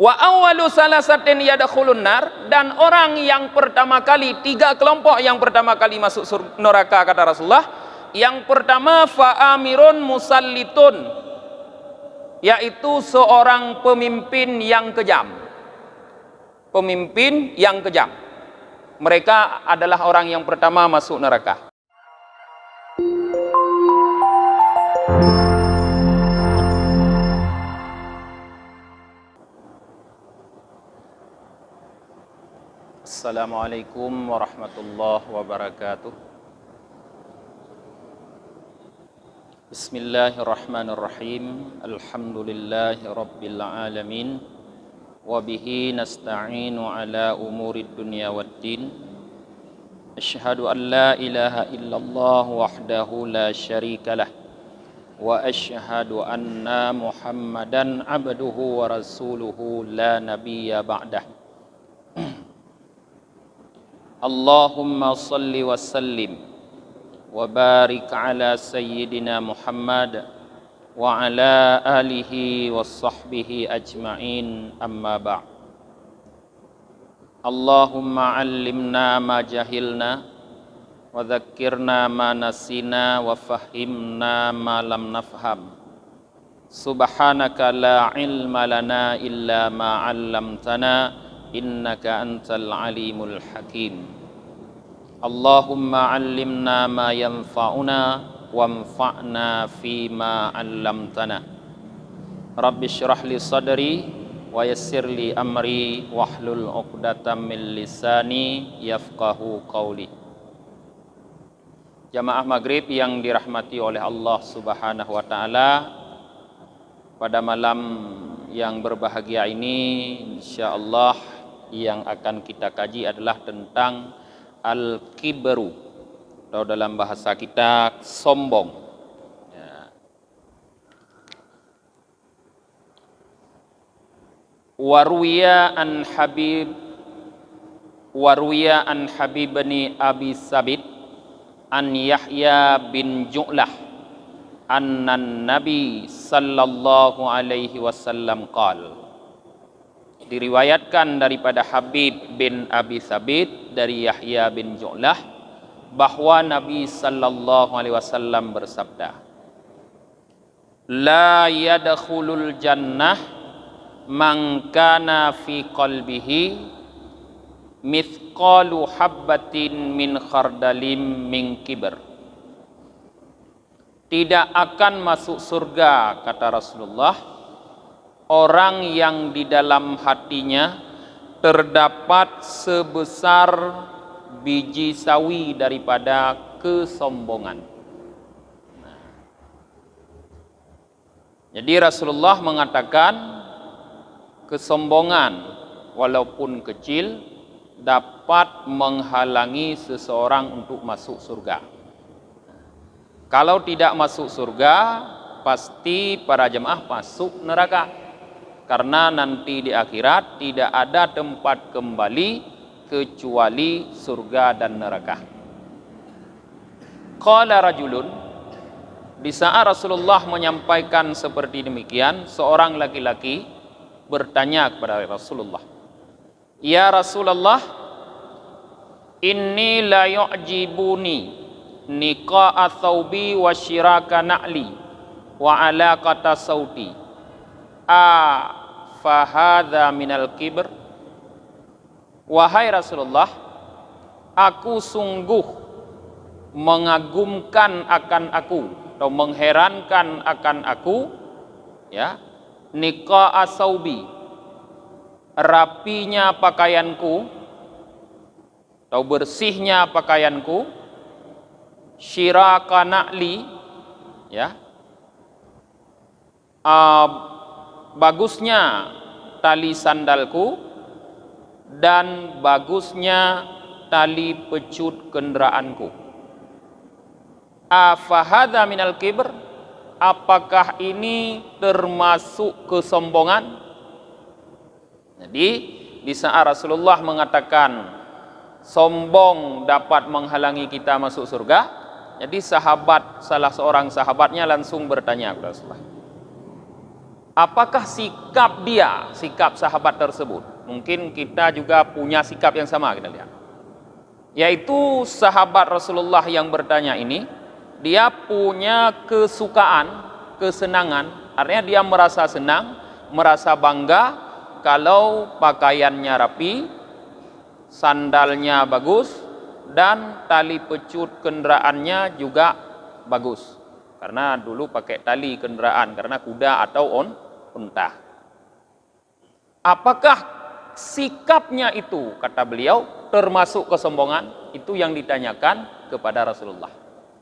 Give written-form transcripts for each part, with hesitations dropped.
Wa awwalu salasatin yadkhulun nar, dan orang yang pertama kali, 3 kelompok yang pertama kali masuk neraka kata Rasulullah. Yang pertama fa'amirun musallitun, yaitu seorang pemimpin yang kejam. Pemimpin yang kejam. Mereka adalah orang yang pertama masuk neraka. Assalamualaikum warahmatullahi wabarakatuh. Bismillahirrahmanirrahim. Alhamdulillahi rabbil alamin. Wabihi nasta'inu ala umurid dunya waddin. Asyhadu an la ilaha illallah wahdahu la syarikalah. Wa asyhadu anna Muhammadan abduhu wa rasuluhu la nabiyya ba'dah. Allahumma salli wa sallim wa barik ala sayyidina Muhammad wa ala alihi wa sahbihi ajma'in, amma ba'. Allahumma allimna ma jahilna wa dhakkirna ma nasina wa fahimna ma lam nafham. Subhanaka la ilma lana illa ma 'allamtana innaka antal alimul hakim. Allahumma allimna ma yanfa'una wanfa'na fima 'allamtana. Rabbi shrah li sadri wa yassir li amri wahlul 'uqdatam min lisani yafqahu qawli. Jamaah maghrib yang dirahmati oleh Allah Subhanahu wa taala, pada malam yang berbahagia ini insyaallah yang akan kita kaji adalah tentang al-kibru, atau dalam bahasa kita sombong. Waruya an Habib bin Abi Sabit an Yahya bin Ju'lah annan Nabi sallallahu alaihi wasallam qala. Diriwayatkan daripada Habib bin Abi Sabit dari Yahya bin Ju'lah bahwa Nabi sallallahu alaihi wasallam bersabda, la yadkhulul jannah man kana fi qalbihi mithqalu habbatin min khardalin min kibr. Tidak akan masuk surga, kata Rasulullah, orang yang di dalam hatinya terdapat sebesar biji sawi daripada kesombongan. Jadi Rasulullah mengatakan kesombongan walaupun kecil dapat menghalangi seseorang untuk masuk surga. Kalau tidak masuk surga, pasti para jemaah masuk neraka. Karena nanti di akhirat tidak ada tempat kembali kecuali surga dan neraka. Qala rajulun, di saat Rasulullah menyampaikan seperti demikian, seorang laki-laki bertanya kepada Rasulullah, ya Rasulullah, inni la yu'jibuni niqa'a thawbi wa syiraka na'li wa alaqata sauti fahadha minal kibr. Wahai Rasulullah, aku sungguh mengagumkan akan aku atau mengherankan akan aku, ya, niqa'a saubi, rapinya pakaianku atau bersihnya pakaianku, syiraka na'li, ya, bagusnya tali sandalku dan bagusnya tali pecut kendaraanku. Afahadha minal kibr, apakah ini termasuk kesombongan? Jadi di saat Rasulullah mengatakan sombong dapat menghalangi kita masuk surga, jadi salah seorang sahabatnya langsung bertanya kepada Rasulullah, Apakah sikap dia, sikap sahabat tersebut? Mungkin kita juga punya sikap yang sama, kita lihat. Yaitu sahabat Rasulullah yang bertanya ini, dia punya kesukaan, kesenangan, artinya dia merasa senang, merasa bangga kalau pakaiannya rapi, sandalnya bagus, dan tali pecut kendaraannya juga bagus. Karena dulu pakai tali kendaraan, karena kuda atau unta. Apakah sikapnya itu, kata beliau, termasuk kesombongan? Itu yang ditanyakan kepada Rasulullah.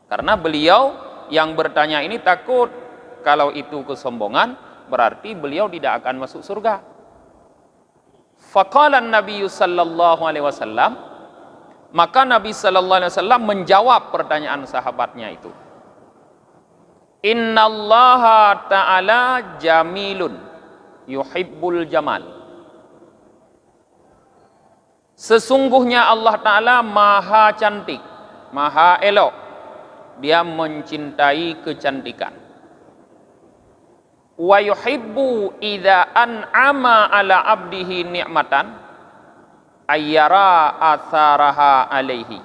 Karena beliau yang bertanya ini takut kalau itu kesombongan, berarti beliau tidak akan masuk surga. Faqala Nabi sallallahu alaihi wasallam, maka Nabi sallallahu alaihi wasallam menjawab pertanyaan sahabatnya itu. Innallaha ta'ala jamilun yuhibbul jamal. Sesungguhnya Allah Ta'ala maha cantik, maha elok. Dia mencintai kecantikan. Wa yuhibbu idza an'ama ala abdihi ni'matan ayyara atharaha alaihi.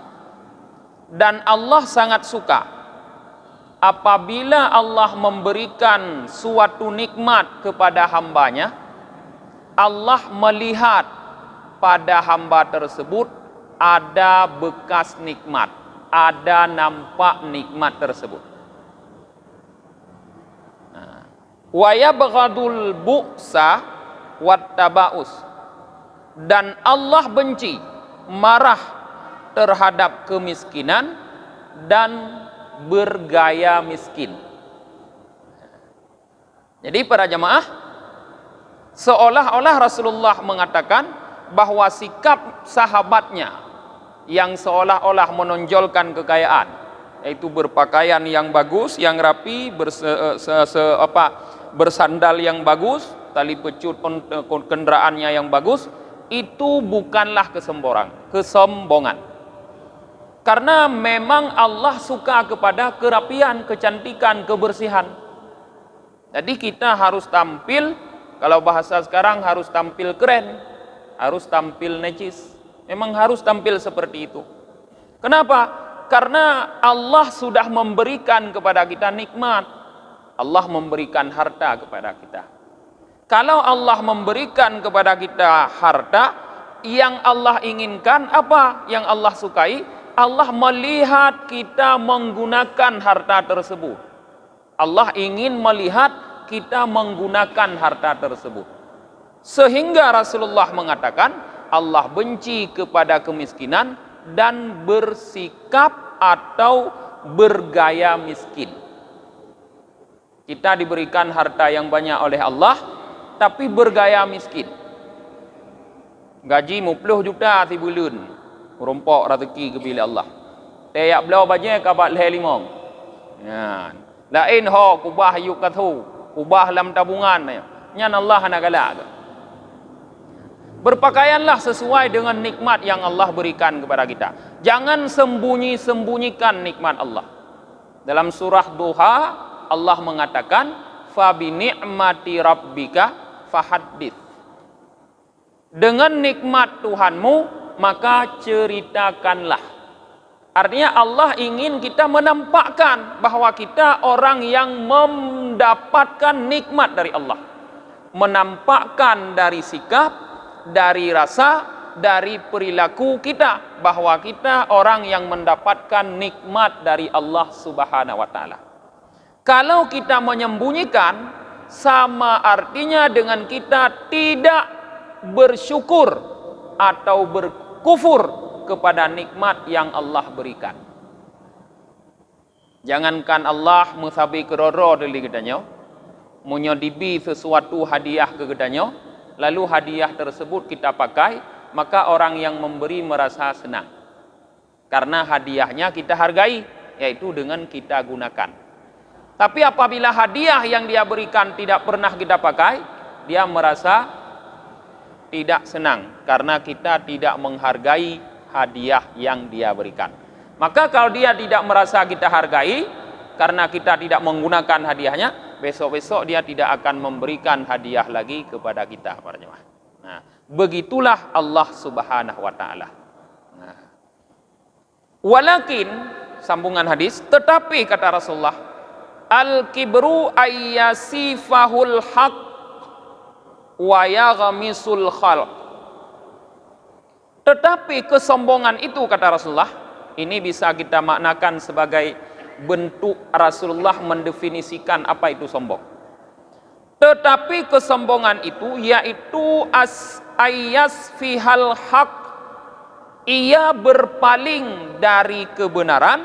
Dan Allah sangat suka apabila Allah memberikan suatu nikmat kepada hambanya, Allah melihat pada hamba tersebut ada bekas nikmat, ada nampak nikmat tersebut. Wa yabghadul bu'sa wat tabaus. Dan Allah benci, marah terhadap kemiskinan dan bergaya miskin. Jadi para jamaah, seolah-olah Rasulullah mengatakan bahwa sikap sahabatnya yang seolah-olah menonjolkan kekayaan, yaitu berpakaian yang bagus, yang rapi, bersandal yang bagus, tali pecut kendaraannya yang bagus, itu bukanlah kesombongan. Karena memang Allah suka kepada kerapian, kecantikan, kebersihan. Jadi kita harus tampil, kalau bahasa sekarang harus tampil keren, harus tampil necis. Memang harus tampil seperti itu. Kenapa? Karena Allah sudah memberikan kepada kita nikmat. Allah memberikan harta kepada kita. Kalau Allah memberikan kepada kita harta, yang Allah inginkan apa? Yang Allah sukai? Allah melihat kita menggunakan harta tersebut. Allah ingin melihat kita menggunakan harta tersebut. Sehingga Rasulullah mengatakan Allah benci kepada kemiskinan dan bersikap atau bergaya miskin. Kita diberikan harta yang banyak oleh Allah, tapi bergaya miskin. Gaji 10 juta si bulan. Rompok rezeki ke bila Allah. Tayak belau bajai kabat leh limong. Ya. Lain ho kubah yuk katu, kubah lam tabungan. Nyan Allah nak galak. Berpakaianlah sesuai dengan nikmat yang Allah berikan kepada kita. Jangan sembunyi-sembunyikan nikmat Allah. Dalam surah Duha Allah mengatakan, fa bi ni'mati rabbika fahaddits. Dengan nikmat Tuhanmu maka ceritakanlah. Artinya Allah ingin kita menampakkan bahwa kita orang yang mendapatkan nikmat dari Allah. Menampakkan dari sikap, dari rasa, dari perilaku kita bahwa kita orang yang mendapatkan nikmat dari Allah Subhanahu wa taala. Kalau kita menyembunyikan, sama artinya dengan kita tidak bersyukur atau berkufur kepada nikmat yang Allah berikan. Jangankan Allah musabi keroro dari gedanya, menyodibi sesuatu hadiah ke gedanya, lalu hadiah tersebut kita pakai, maka orang yang memberi merasa senang. Karena hadiahnya kita hargai, yaitu dengan kita gunakan. Tapi apabila hadiah yang dia berikan tidak pernah kita pakai, dia merasa tidak senang karena kita tidak menghargai hadiah yang dia berikan. Maka kalau dia tidak merasa kita hargai karena kita tidak menggunakan hadiahnya, besok-besok dia tidak akan memberikan hadiah lagi kepada kita para jemaah. Nah, begitulah Allah Subhanahu wa taala. Nah, walakin sambungan hadis, tetapi kata Rasulullah, al-kibru ayyasifahul haq wa yaghmisul khalq. Tetapi kesombongan itu kata Rasulullah, ini bisa kita maknakan sebagai bentuk Rasulullah mendefinisikan apa itu sombong. Tetapi kesombongan itu yaitu ayyasfihal haq, ia berpaling dari kebenaran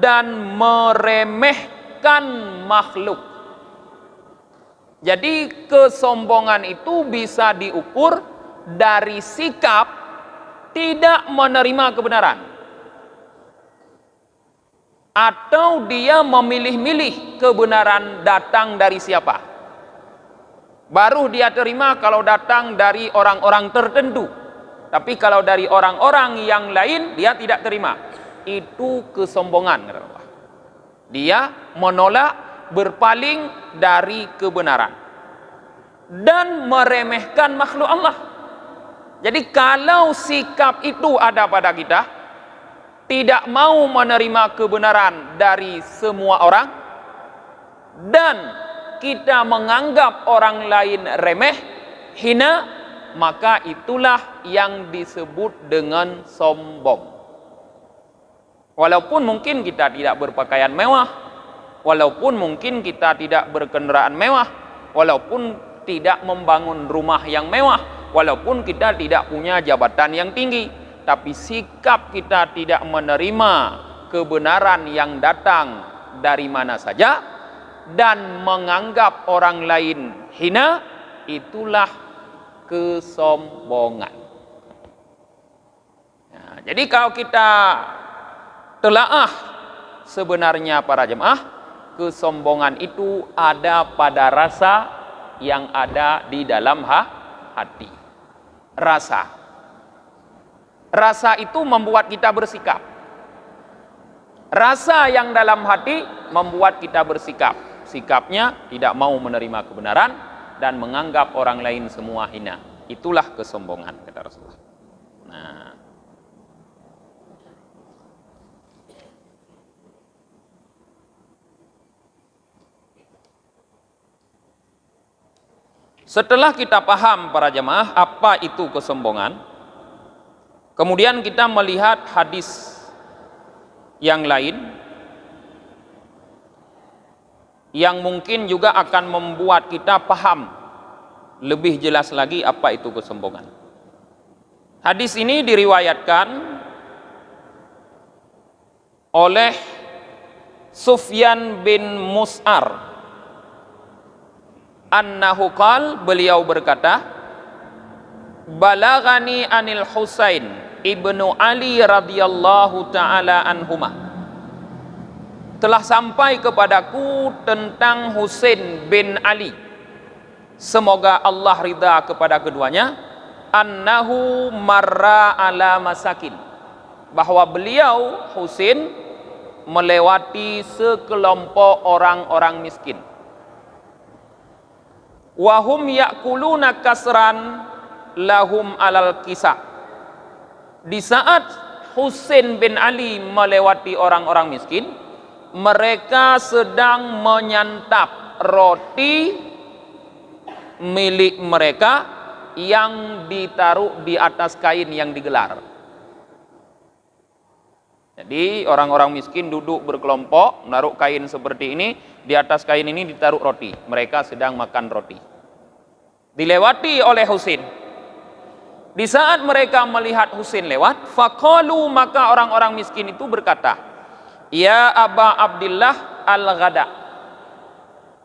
dan meremehkan makhluk. Jadi kesombongan itu bisa diukur dari sikap tidak menerima kebenaran, atau dia memilih-milih kebenaran datang dari siapa. Baru dia terima kalau datang dari orang-orang tertentu. Tapi kalau dari orang-orang yang lain dia tidak terima. Itu kesombongan. Dia menolak, berpaling dari kebenaran dan meremehkan makhluk Allah. Jadi kalau sikap itu ada pada kita, tidak mau menerima kebenaran dari semua orang, dan kita menganggap orang lain remeh, hina, maka itulah yang disebut dengan sombong. Walaupun mungkin kita tidak berpakaian mewah, walaupun mungkin kita tidak berkendaraan mewah, walaupun tidak membangun rumah yang mewah, walaupun kita tidak punya jabatan yang tinggi, tapi sikap kita tidak menerima kebenaran yang datang dari mana saja dan menganggap orang lain hina, itulah kesombongan. Nah, jadi kalau kita telaah sebenarnya para jemaah, kesombongan itu ada pada rasa yang ada di dalam hati. Rasa itu membuat kita bersikap. Rasa yang dalam hati membuat kita bersikap. Sikapnya tidak mau menerima kebenaran dan menganggap orang lain semua hina. Itulah kesombongan kata Rasulullah. Nah, setelah kita paham para jemaah apa itu kesombongan, kemudian kita melihat hadis yang lain yang mungkin juga akan membuat kita paham lebih jelas lagi apa itu kesombongan. Hadis ini diriwayatkan oleh Sufyan bin Mus'ar annahu qal, beliau berkata, balagani anil Husain ibnu Ali radhiyallahu taala anhuma, telah sampai kepadaku tentang Husain bin Ali, semoga Allah ridha kepada keduanya, annahu marra ala masakin, bahwa beliau Husain melewati sekelompok orang-orang miskin. Wahum yakuluna kasran lahum alal kisah. Di saat Husain bin Ali melewati orang-orang miskin, mereka sedang menyantap roti milik mereka yang ditaruh di atas kain yang digelar. Jadi orang-orang miskin duduk berkelompok, menaruh kain seperti ini, di atas kain ini ditaruh roti. Mereka sedang makan roti. Dilewati oleh Husain. Di saat mereka melihat Husain lewat, faqalu, maka orang-orang miskin itu berkata, ya Aba Abdillah al-Ghada,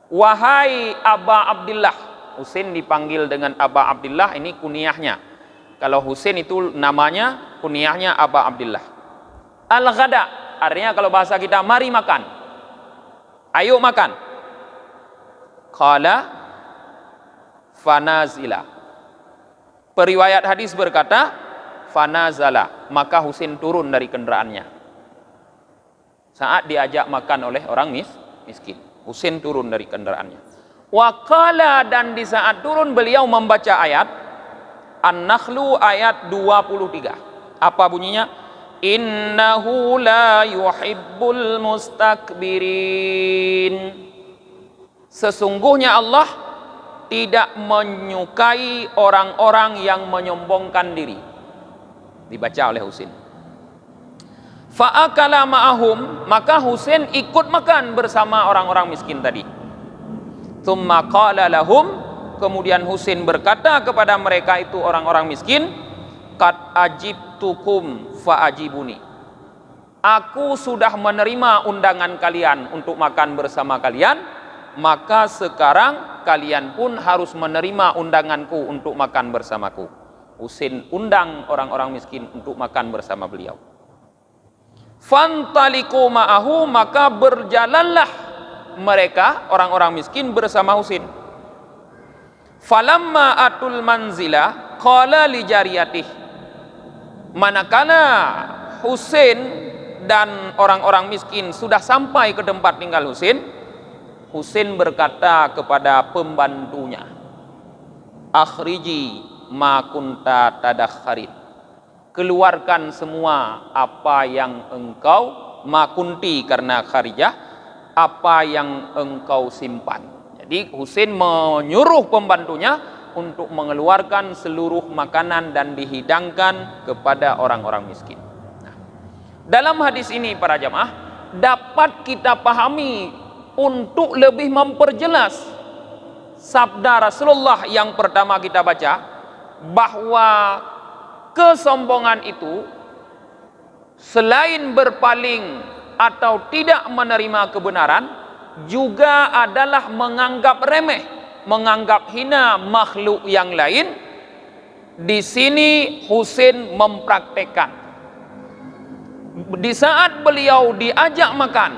wahai Aba Abdillah. Husain dipanggil dengan Aba Abdillah, ini kunyahnya. Kalau Husain itu namanya, kunyahnya Aba Abdillah. Al-Ghada artinya kalau bahasa kita, mari makan, ayo makan. Qala fanazila, periwayat hadis berkata fanazala, maka Husain turun dari kendaraannya saat diajak makan oleh orang miskin. Husain turun dari kendaraannya. Wa qala, dan di saat turun beliau membaca ayat An-Nakhlu ayat 23. Apa bunyinya? Innahu la yuhibbul mustakbirin. Sesungguhnya Allah tidak menyukai orang-orang yang menyombongkan diri. Dibaca oleh Husain. Fa'akala ma'ahum, maka Husain ikut makan bersama orang-orang miskin tadi. Tsumma qala lahum, kemudian Husain berkata kepada mereka itu orang-orang miskin, qad ajibtukum fa'ajibuni. Aku sudah menerima undangan kalian untuk makan bersama kalian, maka sekarang kalian pun harus menerima undanganku untuk makan bersamaku. Husain undang orang-orang miskin untuk makan bersama beliau. Fantaliku ma'ahu, maka berjalanlah mereka orang-orang miskin bersama Husain. Falamma atul manzila qala li jariyatih, manakala Husain dan orang-orang miskin sudah sampai ke tempat tinggal Husain, Husain berkata kepada pembantunya, akhriji ma kunta tadakharin, keluarkan semua apa yang engkau, makunti karena kharijah, apa yang engkau simpan. Jadi Husain menyuruh pembantunya untuk mengeluarkan seluruh makanan dan dihidangkan kepada orang-orang miskin. Nah, dalam hadis ini para jamaah dapat kita pahami untuk lebih memperjelas sabda Rasulullah yang pertama kita baca, bahwa kesombongan itu selain berpaling atau tidak menerima kebenaran, juga adalah menganggap remeh, menganggap hina makhluk yang lain. Di sini Husain mempraktekkan. Di saat beliau diajak makan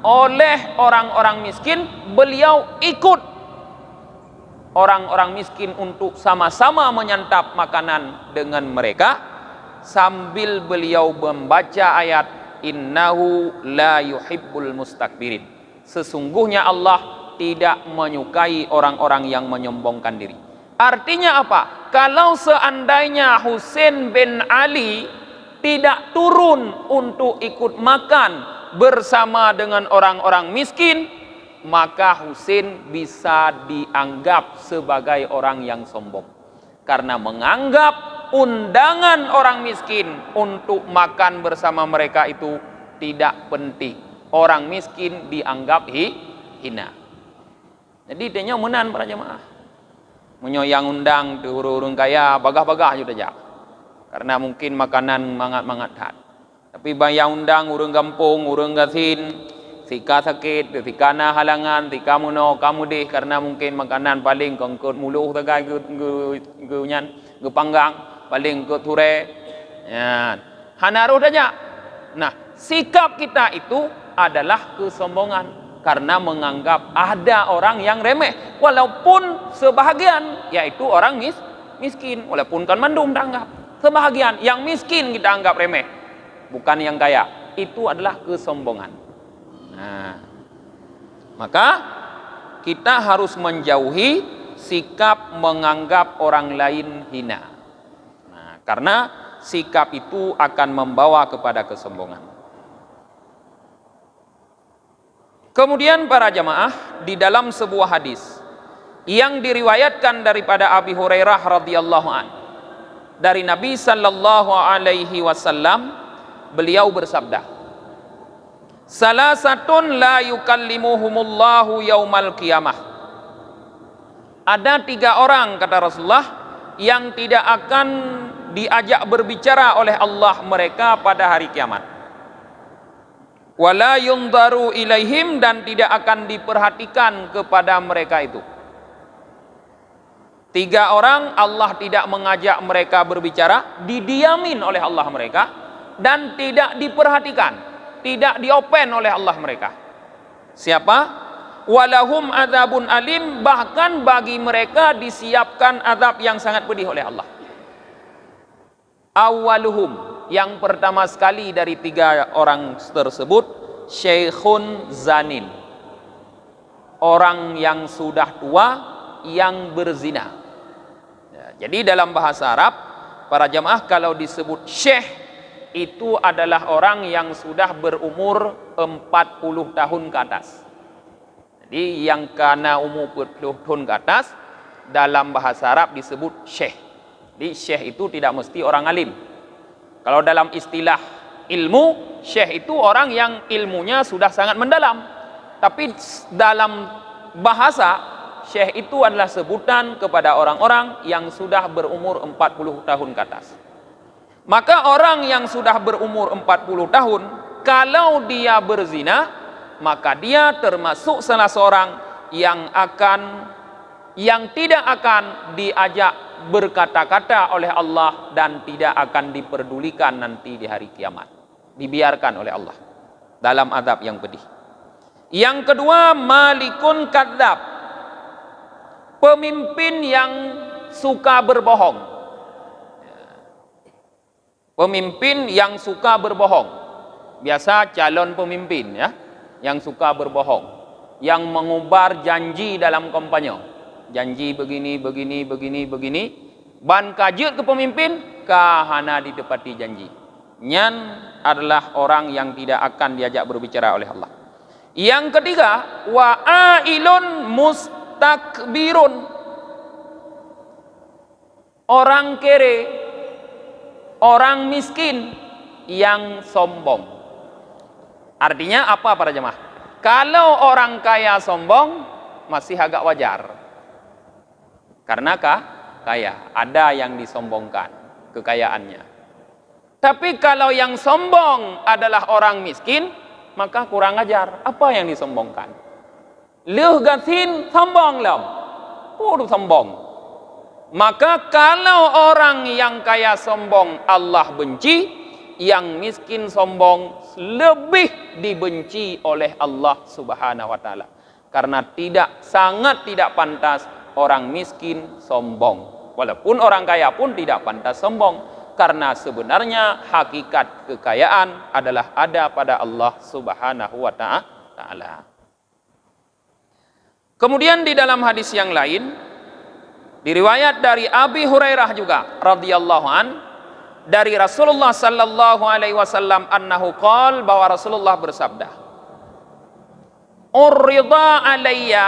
oleh orang-orang miskin, beliau ikut orang-orang miskin untuk sama-sama menyantap makanan dengan mereka, sambil beliau membaca ayat innahu la yuhibbul mustakbirin. Sesungguhnya Allah tidak menyukai orang-orang yang menyombongkan diri. Artinya apa? Kalau seandainya Husain bin Ali tidak turun untuk ikut makan bersama dengan orang-orang miskin, maka Husain bisa dianggap sebagai orang yang sombong, karena menganggap undangan orang miskin untuk makan bersama mereka itu tidak penting. Orang miskin dianggap hina. Jadi dia menan para jemaah menyoyang undang tu urung kaya bagah-bagah juga aja, karena mungkin makanan mangat-mangat hat. Tapi bayang undang urung kampung, urung gasin, tika sakit, tika na halangan, tika muno kamu deh, karena mungkin makanan paling kongkot muluh tagai gunyan gepanggang paling ke ture ya hanaruh saja. Nah, sikap kita itu adalah kesombongan karena menganggap ada orang yang remeh, walaupun sebahagian, yaitu orang miskin, walaupun kan mandum tak anggap, sebahagian yang miskin kita anggap remeh, bukan yang kaya. Itu adalah kesombongan. Nah, maka kita harus menjauhi sikap menganggap orang lain hina. Nah, karena sikap itu akan membawa kepada kesombongan. Kemudian para jamaah, di dalam sebuah hadis yang diriwayatkan daripada Abi Hurairah radhiyallahu an, dari Nabi sallallahu alaihi wasallam, beliau bersabda, salasatun la yukallimuhumullahu yaumal qiyamah. Ada 3 orang, kata Rasulullah, yang tidak akan diajak berbicara oleh Allah mereka pada hari kiamat. Wala yundaru ilaihim, dan tidak akan diperhatikan kepada mereka itu. 3 orang Allah tidak mengajak mereka berbicara, didiamin oleh Allah mereka, dan tidak diperhatikan, tidak diopen oleh Allah mereka. Siapa? Walahum adzabun alim, bahkan bagi mereka disiapkan azab yang sangat pedih oleh Allah. Awaluhum, yang pertama sekali dari 3 orang tersebut, syekhun zanin, orang yang sudah tua yang berzina. Ya, jadi dalam bahasa Arab, para jamaah, kalau disebut syekh itu adalah orang yang sudah berumur 40 tahun ke atas. Jadi yang karena umur 40 tahun ke atas, dalam bahasa Arab disebut syekh. Jadi syekh itu tidak mesti orang alim. Kalau dalam istilah ilmu, syekh itu orang yang ilmunya sudah sangat mendalam. Tapi dalam bahasa, syekh itu adalah sebutan kepada orang-orang yang sudah berumur 40 tahun ke atas. Maka orang yang sudah berumur 40 tahun, kalau dia berzina, maka dia termasuk salah seorang yang tidak akan diajak berkata-kata oleh Allah dan tidak akan diperdulikan nanti di hari kiamat. Dibiarkan oleh Allah dalam azab yang pedih. Yang kedua, malikun kadzab, pemimpin yang suka berbohong. Pemimpin yang suka berbohong. Biasa calon pemimpin ya, yang suka berbohong, yang mengubar janji dalam kampanye. Janji begini, ban kajut ke pemimpin, kahana ditepati janji. Nyan adalah orang yang tidak akan diajak berbicara oleh Allah. Yang ketiga, wa'ailun mustakbirun, orang kere, orang miskin yang sombong. Artinya apa para jemaah? Kalau orang kaya sombong masih agak wajar. Karena kaya, ada yang disombongkan kekayaannya. Tapi kalau yang sombong adalah orang miskin, maka kurang ajar. Apa yang disombongkan? Leuh gatin sombong lam. Sombong. Maka kalau orang yang kaya sombong Allah benci, yang miskin sombong lebih dibenci oleh Allah Subhanahu wa taala. Karena sangat tidak pantas orang miskin sombong. Walaupun orang kaya pun tidak pantas sombong, karena sebenarnya hakikat kekayaan adalah ada pada Allah Subhanahu wa taala. Kemudian di dalam hadis yang lain, diriwayat dari Abi Hurairah juga radhiyallahu an, dari Rasulullah sallallahu alaihi wasallam annahu qala, bahwa Rasulullah bersabda, "Urida alayya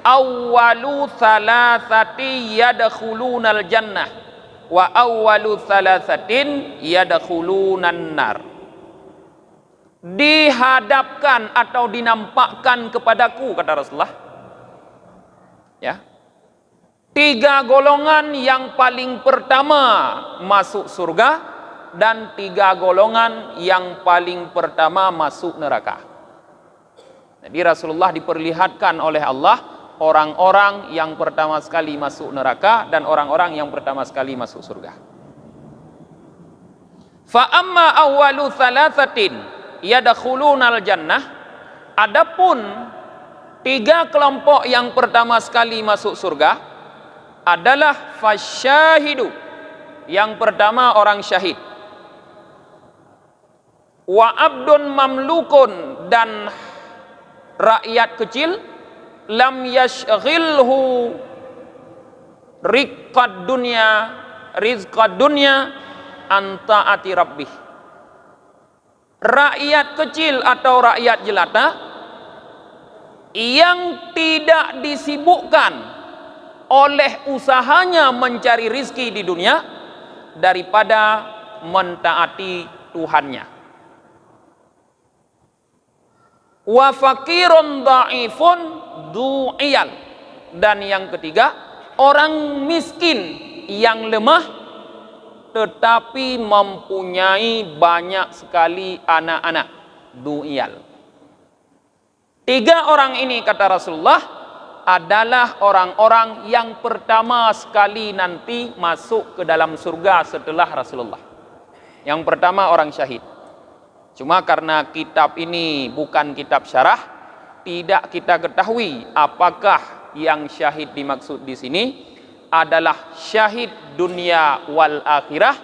awwalu thalathati yadkhulunal jannah wa awwalu thalathatin yadkhulunan nar." Dihadapkan atau dinampakkan kepadaku, kata Rasulullah, ya, 3 golongan yang paling pertama masuk surga dan 3 golongan yang paling pertama masuk neraka. Jadi Rasulullah diperlihatkan oleh Allah orang-orang yang pertama sekali masuk neraka dan orang-orang yang pertama sekali masuk surga. Fa amma awwalu thalathatin yadkhulunal jannah, adapun 3 kelompok yang pertama sekali masuk surga adalah fasyahidu, yang pertama orang syahid, wa abdun mamlukun, dan rakyat kecil, lam yashghilhu rizqad dunya anta ati rabbih. Rakyat kecil atau rakyat jelata yang tidak disibukkan oleh usahanya mencari rizki di dunia daripada mentaati Tuhannya. Wa fakirun dha'ifun du'iyal, dan yang ketiga orang miskin yang lemah tetapi mempunyai banyak sekali anak-anak, du'iyal. 3 orang ini, kata Rasulullah, adalah orang-orang yang pertama sekali nanti masuk ke dalam surga setelah Rasulullah. Yang pertama orang syahid. Cuma karena kitab ini bukan kitab syarah, tidak kita ketahui apakah yang syahid dimaksud di sini adalah syahid dunia wal akhirah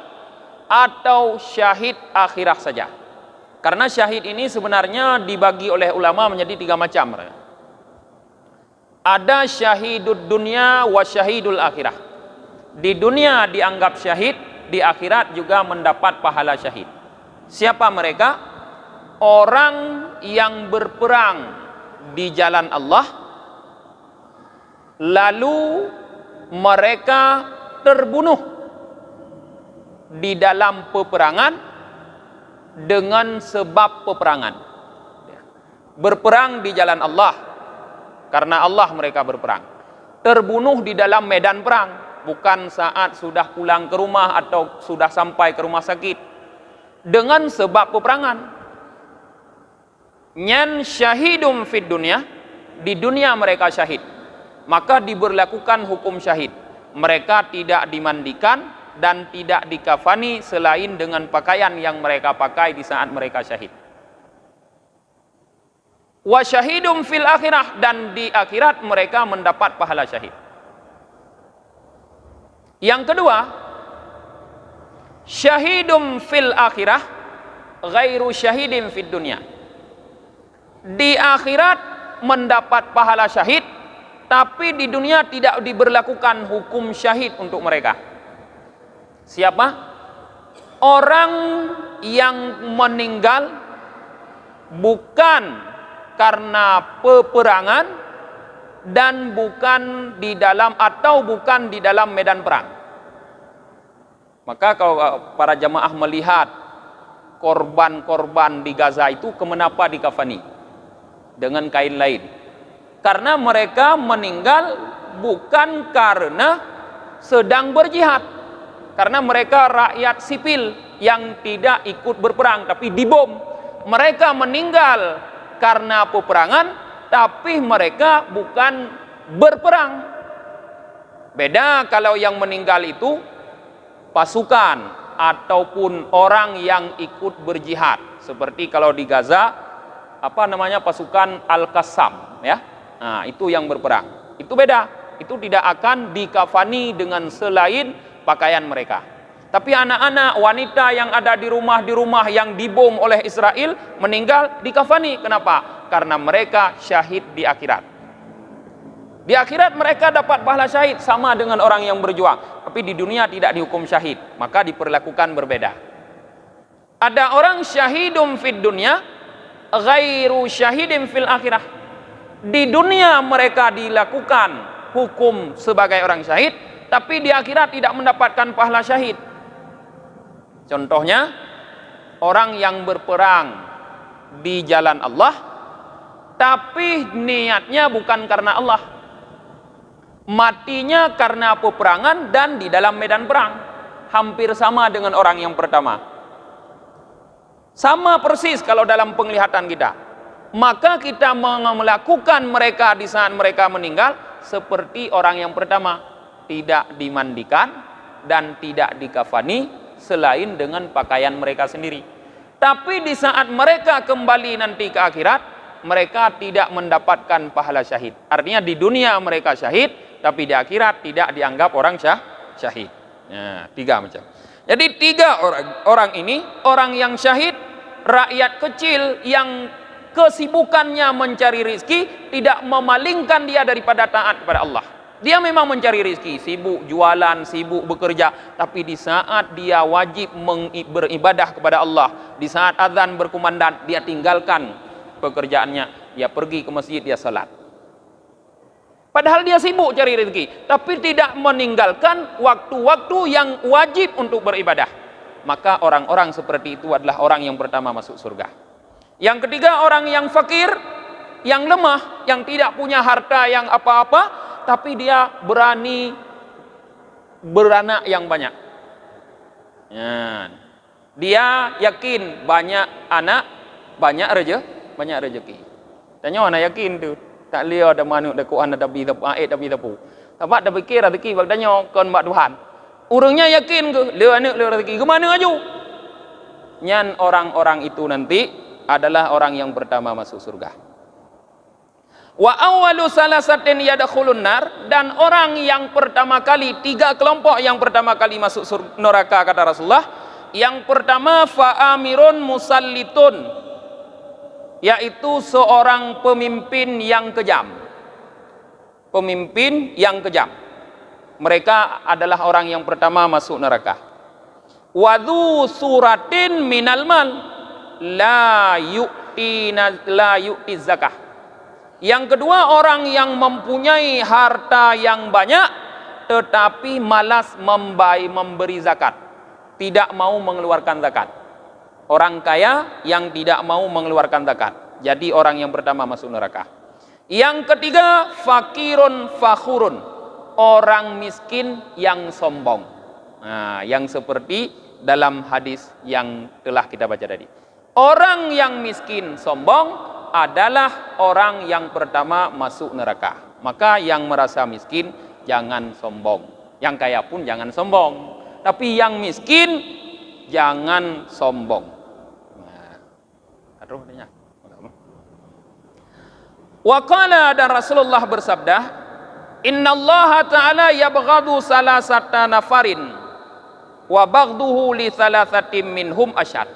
atau syahid akhirah saja. Karena syahid ini sebenarnya dibagi oleh ulama menjadi 3 macam. Ada syahidud dunia wa syahidul akhirah. Di dunia dianggap syahid, di akhirat juga mendapat pahala syahid. Siapa mereka? Orang yang berperang di jalan Allah, lalu mereka terbunuh di dalam peperangan dengan sebab peperangan. Berperang di jalan Allah, karena Allah mereka berperang. Terbunuh di dalam medan perang, bukan saat sudah pulang ke rumah atau sudah sampai ke rumah sakit. Dengan sebab peperangan. Nyan syahidum fid dunya, di dunia mereka syahid, maka diberlakukan hukum syahid. Mereka tidak dimandikan dan tidak dikafani selain dengan pakaian yang mereka pakai di saat mereka syahid. Wa syahidum fil akhirah, dan di akhirat mereka mendapat pahala syahid. Yang kedua, syahidum fil akhirah ghairu syahidin fid dunya. Di akhirat mendapat pahala syahid, tapi di dunia tidak diberlakukan hukum syahid untuk mereka. Siapa? Orang yang meninggal bukan karena peperangan dan bukan di dalam medan perang. Maka kalau para jamaah melihat korban-korban di Gaza itu, kenapa dikafani dengan kain lain? Karena mereka meninggal bukan karena sedang berjihad, karena mereka rakyat sipil yang tidak ikut berperang tapi dibom. Mereka meninggal karena peperangan, tapi mereka bukan berperang. Beda kalau yang meninggal itu pasukan ataupun orang yang ikut berjihad. Seperti kalau di Gaza, pasukan Al-Qassam, ya. Nah, itu yang berperang. Itu beda. Itu tidak akan dikafani dengan selain pakaian mereka. Tapi anak-anak, wanita yang ada di rumah yang dibom oleh Israel, meninggal, dikafani. Kenapa? Karena mereka syahid di akhirat. Di akhirat mereka dapat pahala syahid sama dengan orang yang berjuang. Tapi di dunia tidak dihukum syahid, maka diperlakukan berbeda. Ada orang syahidum fid dunya ghairu syahidin fil akhirah. Di dunia mereka dilakukan hukum sebagai orang syahid, tapi di akhirat tidak mendapatkan pahala syahid. Contohnya, orang yang berperang di jalan Allah, tapi niatnya bukan karena Allah. Matinya karena peperangan dan di dalam medan perang. Hampir sama dengan orang yang pertama. Sama persis kalau dalam penglihatan kita. Maka kita melakukan mereka di saat mereka meninggal seperti orang yang pertama. Tidak dimandikan dan tidak dikafani selain dengan pakaian mereka sendiri. Tapi di saat mereka kembali nanti ke akhirat, mereka tidak mendapatkan pahala syahid. Artinya di dunia mereka syahid, tapi di akhirat tidak dianggap orang syahid. Nah, tiga macam. Jadi tiga orang ini, orang yang syahid, rakyat kecil yang kesibukannya mencari rizki, tidak memalingkan dia daripada taat kepada Allah. Dia memang mencari rezeki, sibuk jualan, sibuk bekerja, tapi di saat dia wajib beribadah kepada Allah, di saat azan berkumandang, dia tinggalkan pekerjaannya, dia pergi ke masjid, dia salat. Padahal dia sibuk cari rezeki, tapi tidak meninggalkan waktu-waktu yang wajib untuk beribadah. Maka orang-orang seperti itu adalah orang yang pertama masuk surga. Yang ketiga, orang yang fakir, yang lemah, yang tidak punya harta yang apa-apa, tapi dia berani beranak yang banyak. Ya. Dia yakin banyak anak, banyak rezeki. Tanya mana yakin tu? Tak lihat ada manuk ada Quran ada tabi tapu. Tapak dah fikir rezeki bak tanya kon mak Tuhan. Urangnya yakin ke le anak le rezeki ke mana aju? Nyan orang-orang itu nanti adalah orang yang pertama masuk surga. Wa awwalu salasatin yadkhulun nar, dan orang yang pertama kali, tiga kelompok yang pertama kali masuk neraka kata Rasulullah. Yang pertama fa'amirun musallitun, yaitu seorang pemimpin yang kejam. pemimpin yang kejam. Mereka adalah orang yang pertama masuk neraka. Wadhu suratin minal mal la yu'ti zakah. Yang kedua, orang yang mempunyai harta yang banyak tetapi malas memberi zakat, tidak mau mengeluarkan zakat. Orang kaya yang tidak mau mengeluarkan zakat, jadi orang yang pertama masuk neraka. Yang ketiga, fakirun fakhurun, orang miskin yang sombong. Nah, yang seperti dalam hadis yang telah kita baca tadi. Orang yang miskin sombong adalah orang yang pertama masuk neraka. Maka yang merasa miskin jangan sombong. Yang kaya pun jangan sombong. Tapi yang miskin jangan sombong. Nah, Waqala, dan Rasulullah bersabda, Innallaha ta'ala yabghadu salasata nafarin wa baghduhu li salasatin minhum asyad.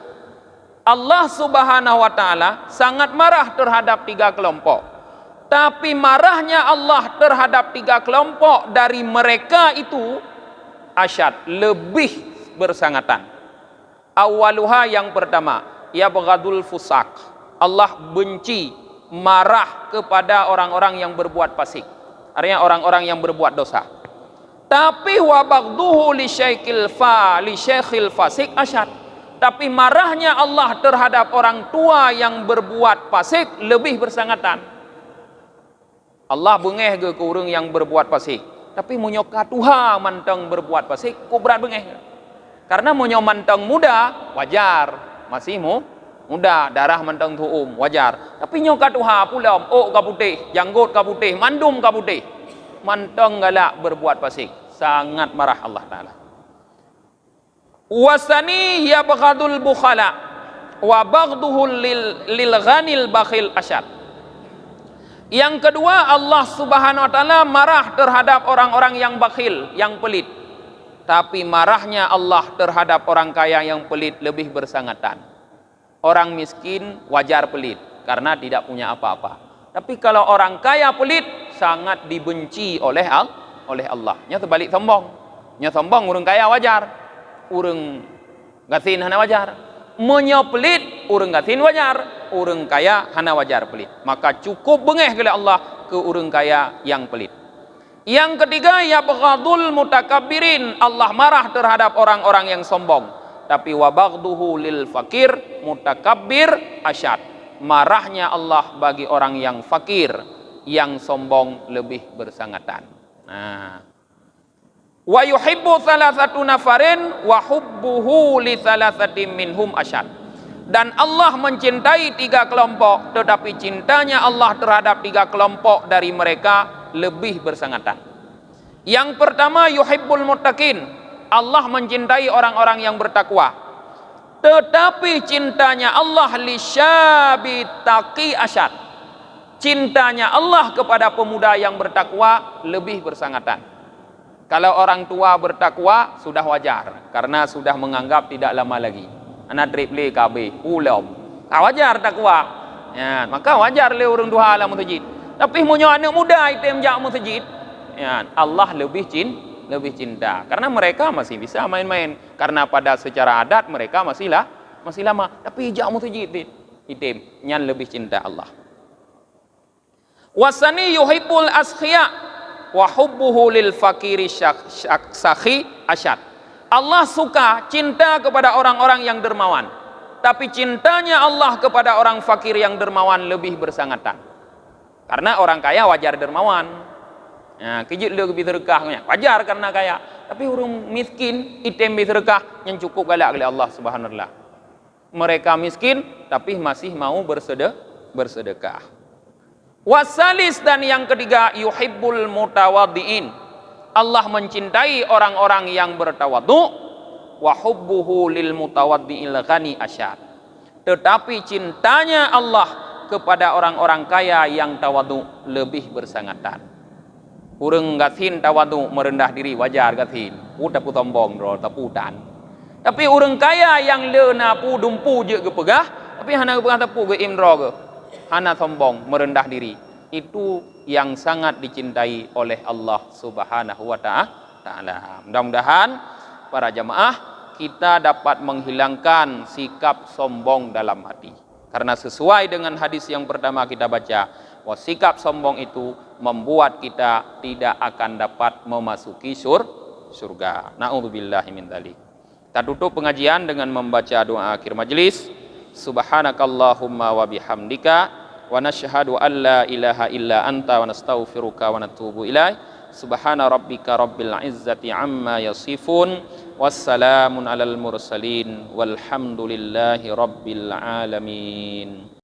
Allah subhanahu wa ta'ala sangat marah terhadap 3 kelompok. Tapi marahnya Allah terhadap 3 kelompok dari mereka itu asyad, lebih bersangatan. Awaluha, yang pertama, yabghadul fusak. Allah benci, marah kepada orang-orang yang berbuat fasik. Artinya orang-orang yang berbuat dosa. Tapi wa baghduhu li syaikhil fasik asyad. Tapi marahnya Allah terhadap orang tua yang berbuat fasik lebih bersangatan. Allah bengeh ke orang yang berbuat fasik, tapi munyoka Tuhan manteng berbuat fasik, ku berat bengeh. Karena munyo manteng muda wajar, masih muda, darah manteng tuum wajar. Tapi nyoka Tuhan pula ka putih, janggut ka putih, mandum ka putih, manteng galak berbuat fasik, sangat marah Allah Taala. Wasani yabghadul bukhala wa baghduhu lil ghanil bakhil asyad. Yang kedua, Allah subhanahu wa ta'ala marah terhadap orang-orang yang bakhil, yang pelit. Tapi marahnya Allah terhadap orang kaya yang pelit lebih bersangatan. Orang miskin wajar pelit karena tidak punya apa-apa. Tapi kalau orang kaya pelit sangat dibenci oleh Allah. Nya terbalik sombong. Nya sombong orang kaya wajar. Urang gatin hana wajar. Menyo pelit urang gatin wajar, urang kaya hana wajar pelit. Maka cukup bengeh oleh Allah ke urang kaya yang pelit. Yang ketiga, yabghadul mutakabbirin. Allah marah terhadap orang-orang yang sombong. Tapi wa baghduhu lil fakir mutakabbir asyad. Marahnya Allah bagi orang yang fakir, yang sombong lebih bersangatan. Nah, wa yuhibbu salasatu nafarin wa hubbuhu li salasatin minhum asyad. Dan Allah mencintai 3 kelompok, tetapi cintanya Allah terhadap 3 kelompok dari mereka lebih bersangatan. Yang pertama, yuhibbul muttaqin. Allah mencintai orang-orang yang bertakwa. Tetapi cintanya Allah li syabi taqi asyad. Cintanya Allah kepada pemuda yang bertakwa lebih bersangatan. Kalau orang tua bertakwa sudah wajar, karena sudah menganggap tidak lama lagi. Anak triple KB, ulom. Wajar takwa. Ya, maka wajar le orang duha alam masjid. Tapi munyo anak muda item jak masjid, ya, Allah lebih cinta. Karena mereka masih bisa main-main. Karena pada secara adat mereka masih lama. Tapi jak masjid item nyan lebih cinta Allah. Wasani yuhibbul askhiya wa hubbuhu lil fakiri sakhi asyad. Allah suka, cinta kepada orang-orang yang dermawan, tapi cintanya Allah kepada orang fakir yang dermawan lebih bersangatan. Karena orang kaya wajar dermawan, ya, kejut lebih terkahnya wajar karena kaya. Tapi orang miskin item bersedekah yang cukup galak oleh Allah subhanahu wa ta'ala. Mereka miskin tapi masih mau bersedekah. Wasalis, dan yang ketiga, yuhibbul mutawaddiin. Allah mencintai orang-orang yang bertawadhu. Wa hubbuhu lil mutawaddiil ghani asyad. Tetapi cintanya Allah kepada orang-orang kaya yang tawadhu lebih bersangatan. Urang gatin tawadhu merendah diri wajar gatin. Tapu tombong ro taputan. Tapi urang kaya yang leuna pu dumpu je ke pegah, tapi hana pegah tapu ke imro ke. Hana sombong, merendah diri. itu yang sangat dicintai oleh Allah Subhanahu wa Ta'ala. Mudah-mudahan para jamaah kita dapat menghilangkan sikap sombong dalam hati. Karena sesuai dengan hadis yang pertama kita baca, bahwa sikap sombong itu membuat kita tidak akan dapat memasuki surga. Na'udzubillahi min dzalik. Kita tutup pengajian dengan membaca doa akhir majelis. Subhanakallahumma wa bihamdika wa nashhadu an la ilaha illa anta wa nastaghfiruka wa natubu ilaik. Subhana rabbika rabbil izzati amma yasifun. Wassalamun alal mursalin walhamdulillahi rabbil alamin.